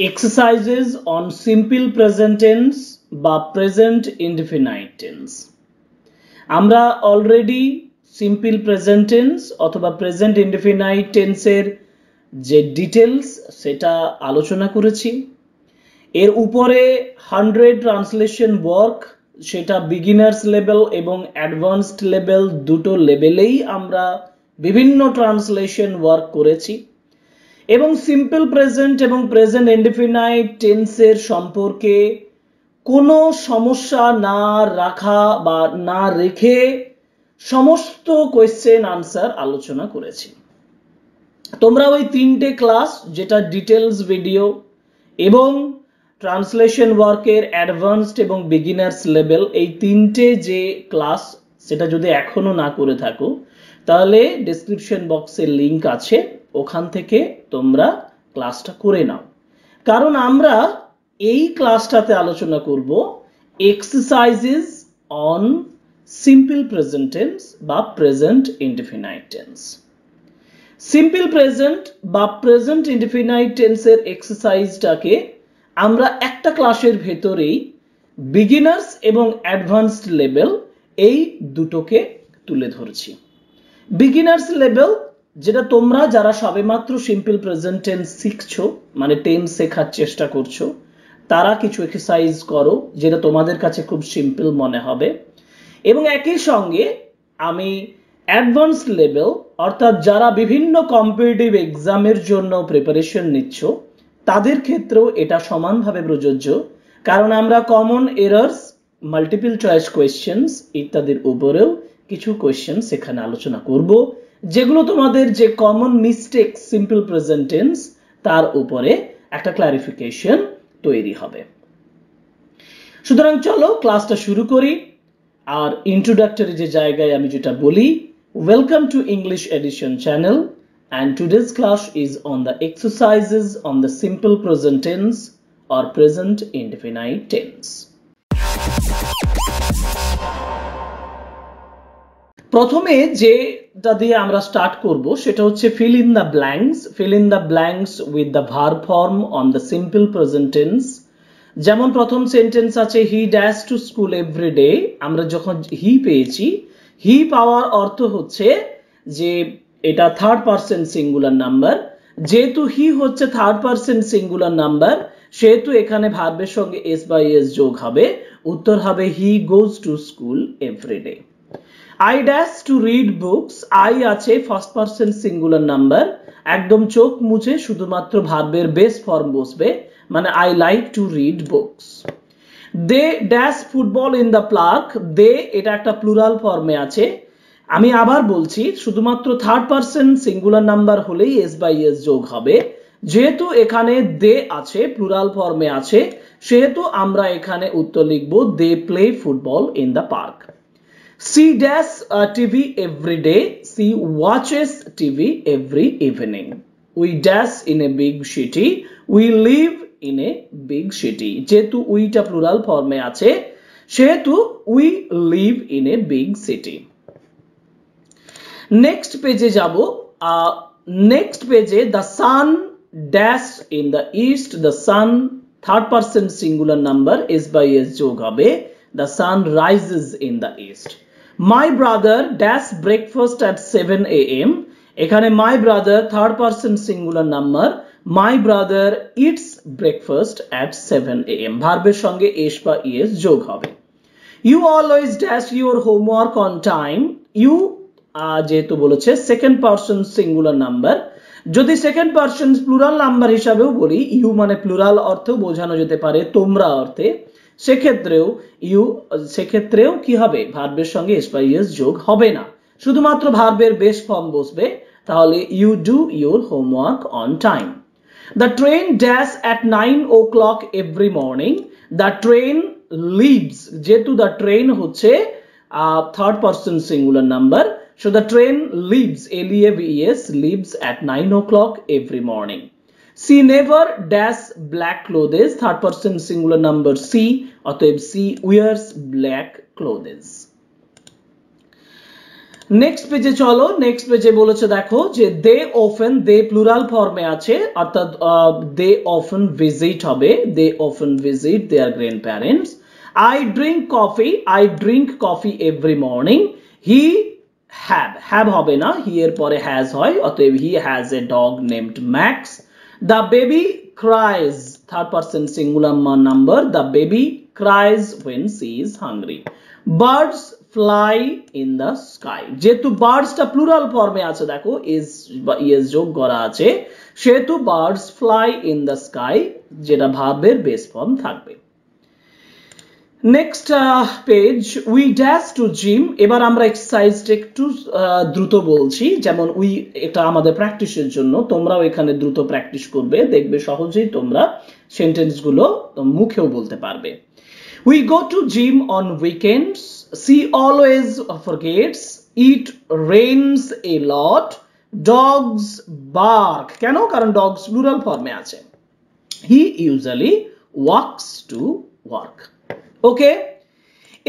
exercises on simple present tense বা present indefinite tense। আমরা already simple present tense অথবা present indefinite টেন্সের যে ডিটেলস সেটা আলোচনা করেছি। এর উপরে 100 ট্রান্সলেশন ওয়ার্ক, সেটা বিগিনার্স লেভেল এবং অ্যাডভান্সড লেভেল দুটো লেভেলেই আমরা বিভিন্ন ট্রান্সলেশন ওয়ার্ক করেছি এবং সিম্পল প্রেজেন্ট এবং প্রেজেন্ট ইনডিফিনাইট টেন্সের সম্পর্কে কোনো সমস্যা না রাখা বা না রেখে সমস্ত কোয়েশ্চেন আনসার আলোচনা করেছি। তোমরা ওই তিনটে ক্লাস, যেটা ডিটেলস ভিডিও এবং ট্রান্সলেশন ওয়ার্কের অ্যাডভান্সড এবং বিগিনার্স লেভেল, এই তিনটে যে ক্লাস, সেটা যদি এখনো না করে থাকো তাহলে ডেসক্রিপশন বক্সে লিংক আছে, ওখান থেকে তোমরা ক্লাসটা করে নাও। কারণ আমরা এই ক্লাসটাতে আলোচনা করব exercises on simple present tense বা present indefinite tense. Simple present বা প্রেজেন্ট ইনডিফিনাইট টেন্সের এক্সারসাইজটাকে আমরা একটা ক্লাসের ভেতরেই বিগিনার্স এবং অ্যাডভান্সড লেভেল এই দুটোকে তুলে ধরছি। বিগিনার্স লেভেল, যেটা তোমরা যারা সবেমাত্র সিম্পল প্রেজেন্ট টেন্স শিখছো, মানে টেন্স শেখার চেষ্টা করছো, তারা কিছু এক্সারসাইজ করো যেটা তোমাদের কাছে খুব সিম্পল মনে হবে। এবং একই সঙ্গে আমি অ্যাডভান্সড লেভেল, অর্থাৎ যারা বিভিন্ন কম্পিটিটিভ এক্সামের জন্য প্রিপারেশন নিচ্ছ, তাদের ক্ষেত্রেও এটা সমানভাবে প্রযোজ্য। কারণ আমরা common errors, multiple choice questions ইত্যাদির উপরেও কিছু কোয়েশ্চেন সেখানে আলোচনা করব, যেগুলো তোমাদের যে common mistake simple present tense তার উপরে একটা ক্লারিফিকেশন তৈরি হবে। সুতরাং চলো ক্লাসটা শুরু করি। আর ইন্ট্রোডাক্টরি যে জায়গায় আমি যেটা বলি, welcome to English edition channel, and today's class is on the exercises on the simple present tense or present indefinite tense. প্রথমে যেটা দিয়ে আমরা স্টার্ট করব সেটা হচ্ছে fill in the blanks. Fill in the blanks with the verb form on the simple present tense. যেমন প্রথম sentence আছে he dash to school every day। আমরা যখন he পেয়েছি, he পাওয়ার অর্থ হচ্ছে যে এটা থার্ড পারসন সিঙ্গুলার নাম্বার। যেহেতু হি হচ্ছে থার্ড পারসন সিঙ্গুলার নাম্বার, সেহেতু এখানে ভার্বের সঙ্গে এস বাই এস যোগ হবে, উত্তর হবে he goes to school every day. I dash to read books, I আছে ফার্স্ট পারসন সিঙ্গুলার নাম্বার, একদম চোখ মুছে শুধুমাত্র ভার্বের বেস ফর্ম বসবে, মানে I like to read books. They dash football in the park, they এটা একটা প্লুরাল ফর্মে আছে। আমি আবার বলছি, শুধুমাত্র থার্ড পারসন সিঙ্গুলার নাম্বার হলেই এস বাই এস যোগ হবে। যেহেতু এখানে দে আছে, প্লুরাল ফর্মে আছে, সেহেতু আমরা এখানে উত্তর লিখব they play football in the park. She dash TV every day, she watches TV every evening. We dash in a big city, we live in a big city. যেহেতু উইটা প্লুরাল ফর্মে আছে, সেহেতু we live in a big city. Next পেজে যাব। Next পেজে the sun dash in the east, the sun third person singular number, S by S যোগ হবে, the sun rises in the east. My brother dash breakfast at 7 AM, এখানে my brother third person singular number, my brother eats breakfast at 7 AM, ভার্বের সঙ্গে S বা ES যোগ হবে। You always dash your homework on time, you যেহেতু বলেছে second person singular number, যদি second person plural number হিসাবেও বলি, ইউ মানে প্লুরাল অর্থেও বোঝানো যেতে পারে, তোমরা অর্থে, সেক্ষেত্রেও কি হবে, ভার্বের সঙ্গে এস বাই এস যোগ হবে না, শুধুমাত্র ভার্বের বেস ফর্ম বসবে, তাহলে you do your homework on time. The train dash at 9 o'clock every morning, the train leaves, যেহেতু দ্য ট্রেন হচ্ছে third person singular number, so the train leaves, L-E-A-V-E-S, leaves at 9 o'clock every morning. She never dash black clothes, third person singular number C, অতএব she wears black clothes. Next পেজে চলো, next পেজে বলেছে দেখো যে they often, they plural ফর্মে আছে, অর্থাৎ দে অফেন ভিজিট হবে, they often visit their grandparents. I drink coffee every morning. He have হবে না, হি এর পরে হ্যাজ হয়, অতএব he has a dog named Max. The baby cries, third person singular number, the baby cries when she is hungry. Birds fly in the sky, যেহেতু বার্ডসটা plural ফর্মে আছে দেখো ইজ বা ইএস যোগ করা আছে, সেহেতু birds fly in the sky, যেটা ভার্বের বেস ফর্ম থাকবে। Next page, we dash two gym. এবার আমরা এক্সারসাইজটা একটু দ্রুত বলছি, যেমন উই এটা আমাদের প্র্যাকটিসের জন্য, তোমরাও এখানে দ্রুত প্র্যাকটিস করবে, দেখবে সহজেই তোমরা সেন্টেন্সগুলো মুখেও বলতে পারবে। We go to gym on weekends. She always forgets. It rains a lot. Dogs bark. কেন? কারণ dogs plural ফর্মে আছে। He usually walks to work. ওকে,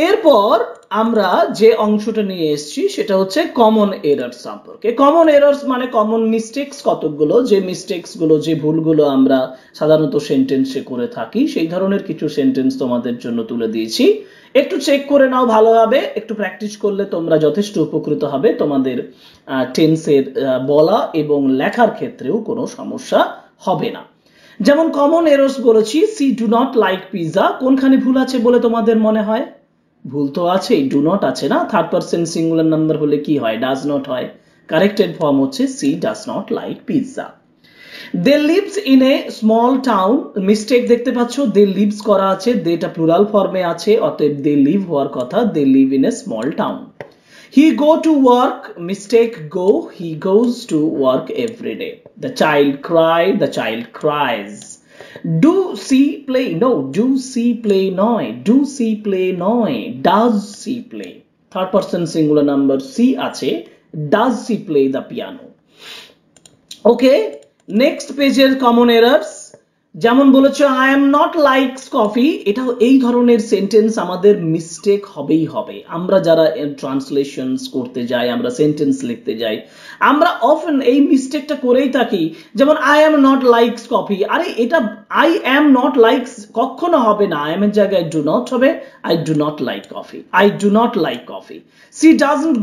এরপর আমরা যে অংশটা নিয়ে এসেছি সেটা হচ্ছে কমন এরার্স সম্পর্কে। কমন এরার্স মানে কমন মিস্টেকস কতগুলো, যে মিস্টেকস গুলো, যে ভুলগুলো আমরা সাধারণত সেন্টেন্সে করে থাকি, সেই ধরনের কিছু সেন্টেন্স তোমাদের জন্য তুলে দিয়েছি। একটু চেক করে নাও ভালোভাবে, একটু প্র্যাকটিস করলে তোমরা যথেষ্ট উপকৃত হবে, তোমাদের টেন্সের বলা এবং লেখার ক্ষেত্রেও কোনো সমস্যা হবে না। যেমন কমন এরার্স বলেছি, she do not like pizza, কোনখানে ভুল আছে বলে তোমাদের মনে হয়? ভুল তো আছে, ডু নট আছে না, থার্ড পারসন সিঙ্গুলার নাম্বার হলে কি হয়? ডাজ নট হয়। কারেক্টেড ফর্ম হচ্ছে she does not like pizza. They lives in a small town, mistake দেখতে পাচ্ছ, দে লিভস করা আছে, দেটা প্লুরাল ফর্মে আছে, অতএব দে লিভ হওয়ার কথা, they live in a small town. He go to work, mistake go, he goes to work every day. The child cries. Do see play, no, do see play নয়, do see play নয়, does see play, third person singular number see আছে, does see play the piano. Okay, next page এর common errors, যেমন বলেছে I am not likes coffee, এটাও এই ধরনের sentence আমাদের মিস্টেক হবেই হবে। আমরা যারা ট্রান্সলেশনস করতে যাই, আমরা সেন্টেন্স লিখতে যাই, আমরা অফেন এই মিস্টেকটা করেই থাকি। যেমন I am not likes coffee, আরে এটা I am not likes কখনো হবে না, I am এর জায়গায় do not হবে, I do not like coffee, I do not like coffee. She doesn't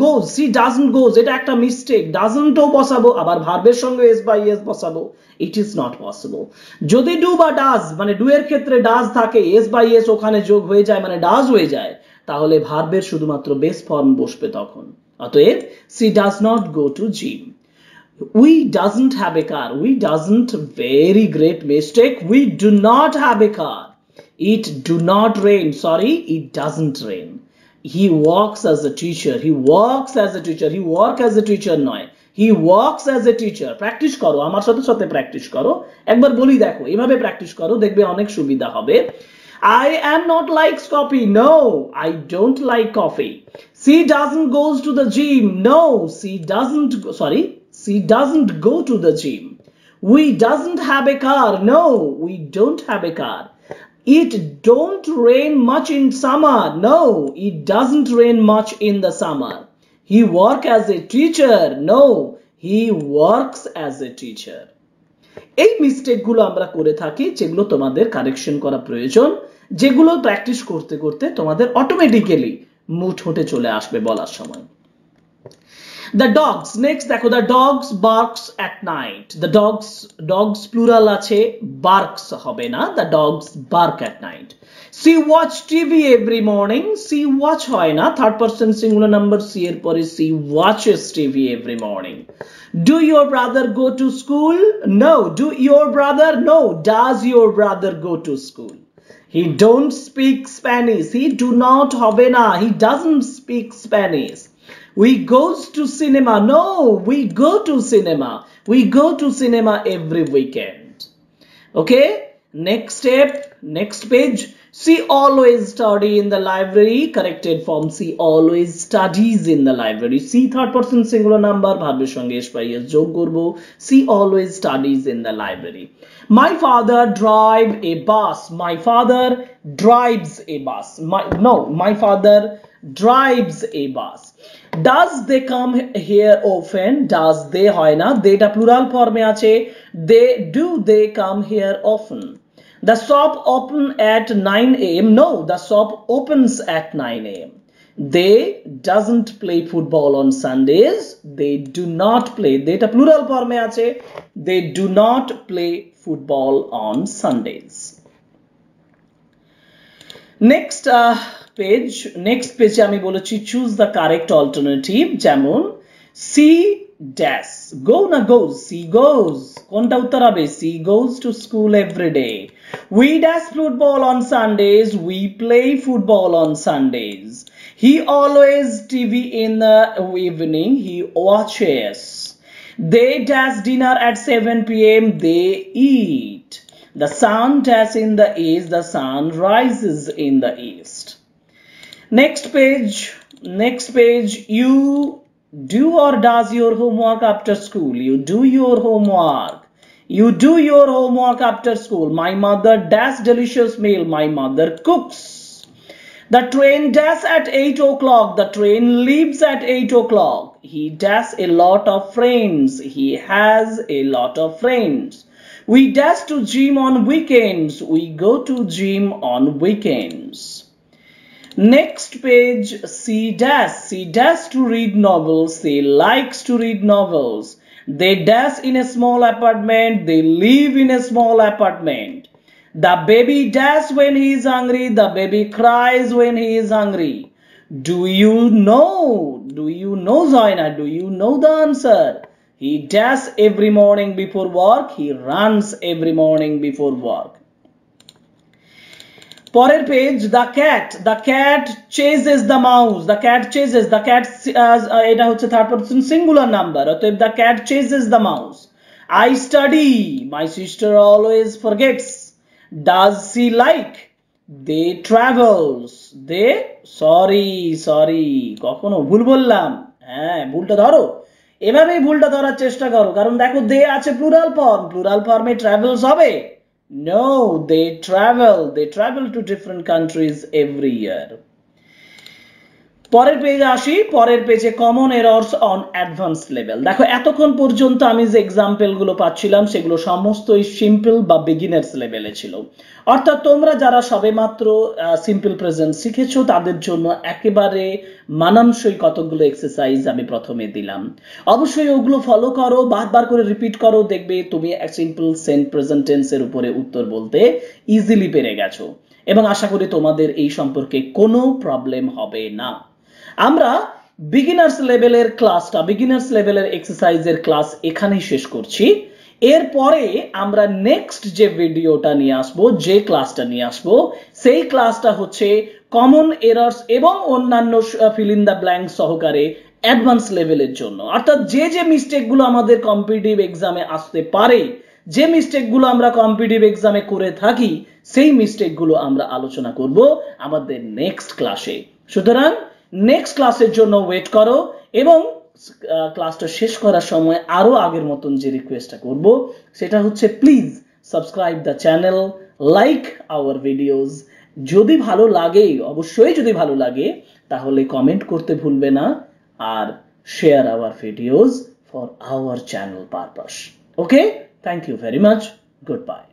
goes, এটা একটা মিস্টেক, doesn't ও বসাবো, আবার ভার্বের সঙ্গে s by s বসাবো, it is not possible. যদি ডু বা ডাজ মানে ডু এর ক্ষেত্রে ডাজ থাকে, এস বাই এস ওখানে যোগ হয়ে যায় মানে ডাজ হয়ে যায়, তাহলে ভার্বের শুধুমাত্র বেস ফর্ম বসবে তখন। অতএব she does not go to gym. We doesn't have a car, we doesn't, very great mistake, we do not have a car. It do not rain, sorry, it doesn't rain. He works as a teacher, he works as a teacher, he work as a teacher নয়, he works as a teacher. Practise করো, আমার সাথে সাথে practice করো, একবার বলি দেখো, এভাবে প্র্যাকটিস করো, দেখবে অনেক সুবিধা হবে। I am not likes coffee, no, I don't like coffee. She doesn't goes to the gym, no, she doesn't go to the gym. We doesn't have a car, no, we don't have a car. It don't rain much in summer, no, it doesn't rain much in the summer. He work as a teacher, no, he works as a teacher. এই মিস্টেকগুলো আমরা করে থাকি, যেগুলো তোমাদের correction করা প্রয়োজন, যেগুলো practice করতে করতে তোমাদের অটোমেটিক্যালি মুড হতে চলে আসবে বলার সময়। The dogs, next দেখো, the dogs barks at night. The dogs plural আছে, barks হবে না, the dogs bark at night. She watch TV every morning, she watch হয় না, third person singular number c এর পরে she watches TV every morning. Do your brother go to school? No. Do your brother? No. Does your brother go to school? He don't speak Spanish, he do not হবে না, he doesn't speak Spanish. We goes to cinema, no, we go to cinema, we go to cinema every weekend. Okay, next step, next page. She always study in the library, corrected form, she always studies in the library. She third person singular number, ভার্বের সঙ্গে s by s যোগ করব, she always studies in the library. My father drive a bus, my father drives a bus, my father drives a bus. Does they come here often? Does they হয় না, theyটা plural form এ আছে, they come here often. The shop open at 9 a.m. No, the shop opens at 9 a.m. They doesn't play football on Sundays. They do not play, theta plural form এ আছে, they do not play football on Sundays. Next page আমি বলেছি choose the correct alternative, যেমন see dash, go না goes, see goes, কোনটা উত্তর হবে? See goes to school every day. We dash football on Sundays, we play football on Sundays. He always TV in the evening, he watches. They dash dinner at 7 p.m, they eat. The sun dash in the east, the sun rises in the east. Next page, you do or does your homework after school? You do your homework. You do your homework after school. My mother does delicious meal. My mother cooks. The train does at 8 o'clock. The train leaves at 8 o'clock. He does a lot of friends. He has a lot of friends. We dash to gym on weekends. We go to gym on weekends. Next page, she dash to read novels. She likes to read novels. They dash in a small apartment. They live in a small apartment. The baby dash when he is hungry. The baby cries when he is hungry. Do you know, Zaina? Do you know the answer? He dash every morning before work. He runs every morning before work. পরের page, the cat chases the mouse. এটা হচ্ছে third person singular number, অতএব the cat chases the mouse. I study. My sister always forgets. Does she like? They travels. sorry কখনো ভুল বললাম, হ্যাঁ ভুলটা ধরো, এভাবেই ভুলটা ধরার চেষ্টা করো, কারণ দেখো দে আছে প্লুরাল ফর্মে ট্রাভেলস হবে। No, they travel to different countries every year. পরের পেজে আসি, পরের পেজে common errors on advanced level. দেখো এতক্ষণ পর্যন্ত আমি যে এক্সাম্পল গুলো পাচ্ছিলাম সেগুলো সমস্তই সিম্পল বা বিগিনার্স লেভেলে ছিল, অর্থাৎ তোমরা যারা সবেমাত্র সিম্পল প্রেজেন্ট শিখেছো তাদের জন্য একেবারে মানানসই কতগুলো এক্সারসাইজ আমি প্রথমে দিলাম। অবশ্যই ওগুলো ফলো করো, বারবার করে রিপিট করো, দেখবে তুমি সিম্পল সেন্ট প্রেজেন্ট টেন্সের উপরে উত্তর বলতে ইজিলি পেরে গেছো, এবং আশা করি তোমাদের এই সম্পর্কে কোনো প্রবলেম হবে না। আমরা বিগিনার্স লেভেলের এক্সারসাইজের ক্লাস এখানেই শেষ করছি। এরপরে আমরা নেক্সট যে ভিডিওটা নিয়ে আসবো, যে ক্লাসটা নিয়ে আসবো, সেই ক্লাসটা হচ্ছে কমন এরর্স এবং অন্যান্য ফিল ইন দ্য ব্ল্যাঙ্ক সহকারে অ্যাডভান্স লেভেলের জন্য, অর্থাৎ যে মিস্টেকগুলো আমাদের কম্পিটিটিভ এক্সামে আসতে পারে, যে মিস্টেকগুলো আমরা কম্পিটিটিভ এক্সামে করে থাকি, সেই মিস্টেকগুলো আমরা আলোচনা করব আমাদের নেক্সট ক্লাসে। সুতরাং নেক্সট ক্লাসের জন্য ওয়েট করো, এবং ক্লাসটা শেষ করার সময় আরো আগের মতন যে রিকোয়েস্টটা করব সেটা হচ্ছে please subscribe the channel, like our videos. যদি ভালো লাগে, অবশ্যই যদি ভালো লাগে, তাহলে কমেন্ট করতে ভুলবে না, আর share our videos for our channel purpose. Okay, thank you very much, good bye.